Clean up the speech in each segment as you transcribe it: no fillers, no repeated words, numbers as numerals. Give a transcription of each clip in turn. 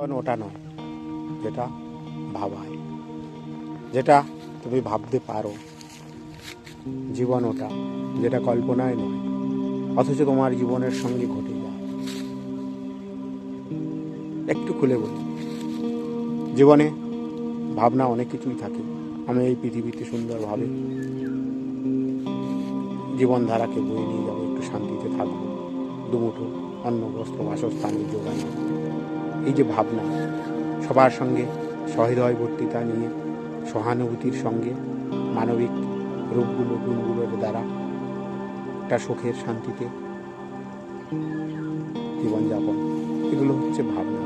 জীবন ওটা নয় যেটা ভাবায়, যেটা তুমি ভাবতে পারো। জীবন ওটা যেটা কল্পনায় নয়, অথচ তোমার জীবনের সঙ্গে ঘটে যায়। একটু খুলে বলি, জীবনে ভাবনা অনেক কিছুই থাকে। আমি এই পৃথিবীতে সুন্দরভাবে জীবনধারাকে বয়ে নিয়ে যাবো, একটু শান্তিতে থাকবো, দুমুঠো অন্ন বস্ত্র বাসস্থানের যোগান দেবো। এই যে ভাবনা, সবার সঙ্গে সহৃদয়বর্তিতা নিয়ে সহানুভূতির সঙ্গে মানবিক রূপগুলো গুণগুলোর দ্বারা একটা সুখের শান্তিতে জীবনযাপন, এগুলো হচ্ছে ভাবনা।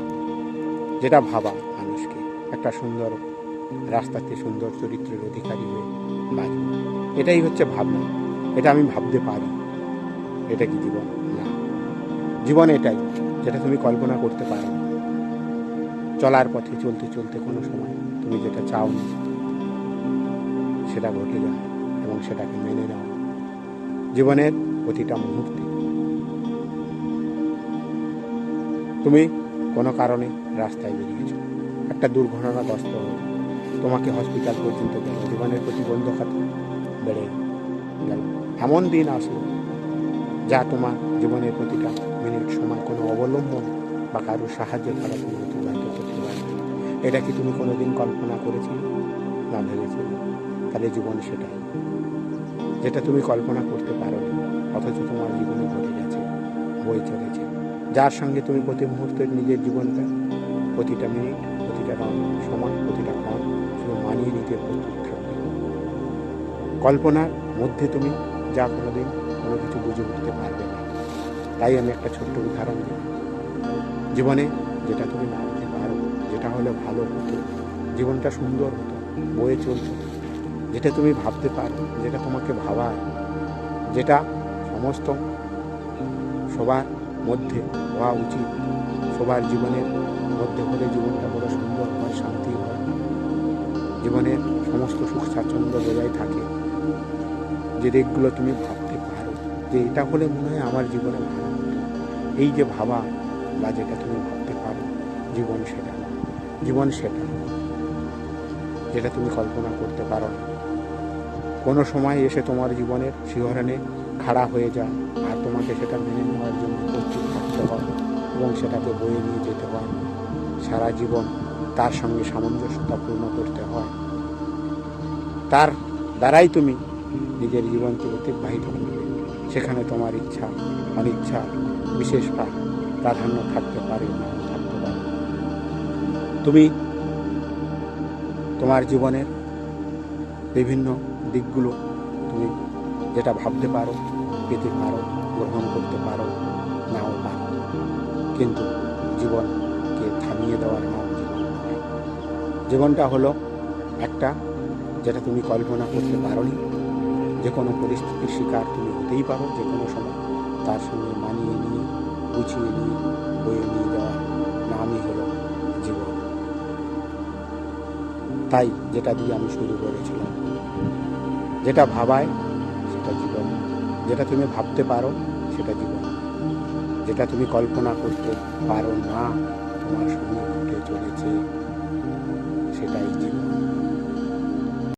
যেটা ভাবা মানুষকে একটা সুন্দর রাস্তাতে সুন্দর চরিত্রের অধিকারী হয়ে বাঁচবে, এটাই হচ্ছে ভাবনা। এটা আমি ভাবতে পারি। এটা কি জীবন? না, জীবন এটাই যেটা তুমি কল্পনা করতে পারো। চলার পথে চলতে চলতে কোনো সময় তুমি যেটা চাও না সেটা ঘটে যায় এবং সেটাকে মেনে নাও। জীবনের প্রতিটা মুহূর্তে তুমি কোনো কারণে রাস্তায় বেরিয়েছ, একটা দুর্ঘটনাগ্রস্ত হল, তোমাকে হসপিটাল পর্যন্ত গেল, জীবনের প্রতিবন্ধকতা বেড়ে গেল। এমন দিন আসলো যা তোমার জীবনের প্রতিটা মিনিট সময় কোনো অবলম্বন বা কারোর সাহায্যের দ্বারা তুমি অতিবাহিত করতে পারবে। এটা কি তুমি কোনোদিন কল্পনা করেছিলে না ভেবেছিলে? তাহলে জীবন সেটাই যেটা তুমি কল্পনা করতে পারো, অথচ তোমার জীবনে ঘটে গেছে, বয়ে চলেছে, যার সঙ্গে তুমি প্রতি মুহূর্তে নিজের জীবনটা, প্রতিটা মিনিট, প্রতিটা সময়, প্রতিটা ক্ষণ শুধু মানিয়ে নিতে প্রস্তুত থাকবে। কল্পনার মধ্যে তুমি যা কোনোদিন কোনো কিছু বুঝে উঠতে পারবে না। তাই আমি একটা ছোট্ট উদাহরণ দিই, জীবনে যেটা তুমি ভাবতে পারো, যেটা হলে ভালো হতো, জীবনটা সুন্দর হতো, বয়ে চলতো, যেটা তুমি ভাবতে পারো, যেটা তোমাকে ভাবায়, যেটা সমস্ত সবার মধ্যে হওয়া উচিত, সবার জীবনের মধ্যে হলে জীবনটা বড় সুন্দর হয়, শান্তি হয়, জীবনের সমস্ত সুখ স্বাচ্ছন্দ্য বজায় থাকে। যে দিকগুলো তুমি ভাবতে পারো যে এটা হলে মনে হয় আমার জীবনে ভালো হতো, এই যে ভাবা বা যেটা তুমি ভাবতে পারো, জীবন সেটা না। জীবন সেটা যেটা তুমি কল্পনা করতে পারো না। কোনো সময় এসে তোমার জীবনের শিহরণে খাড়া হয়ে যায়, আর তোমাকে সেটা মেনে নেওয়ার জন্য প্রস্তুত থাকতে হয় এবং সেটাকে বয়ে নিয়ে যেতে হয় সারা জীবন। তার সঙ্গে সামঞ্জস্যতা পূর্ণ করতে হয়, তার দ্বারাই তুমি নিজের জীবনকে অতিবাহিত করবে। সেখানে তোমার ইচ্ছা অনিচ্ছা বিশেষ প্রাধান্য থাকতে পারে, না থাকতে পারে। তুমি তোমার জীবনের বিভিন্ন দিকগুলো তুমি যেটা ভাবতে পারো, পেতে পারো, গ্রহণ করতে পারো, নাও পারো, কিন্তু জীবনকে থামিয়ে দেওয়ার নাম জীবন নয়। জীবনটা হলো একটা যেটা তুমি কল্পনা করতে পারোনি, যে কোনো পরিস্থিতির শিকার তুমি হতেই পারো যে কোনো সময়, তার সঙ্গে মানিয়ে নিয়ে গুছিয়ে নিয়ে বয়ে নিয়ে যাওয়ার নামই হলো জীবন। তাই যেটা দিয়ে আমি শুরু করেছিলাম, যেটা ভাবায় সেটা জীবন, যেটা তুমি ভাবতে পারো সেটা জীবন, যেটা তুমি কল্পনা করতে পারো না তোমার সঙ্গে ঘটে চলেছে সেটাই জীবন।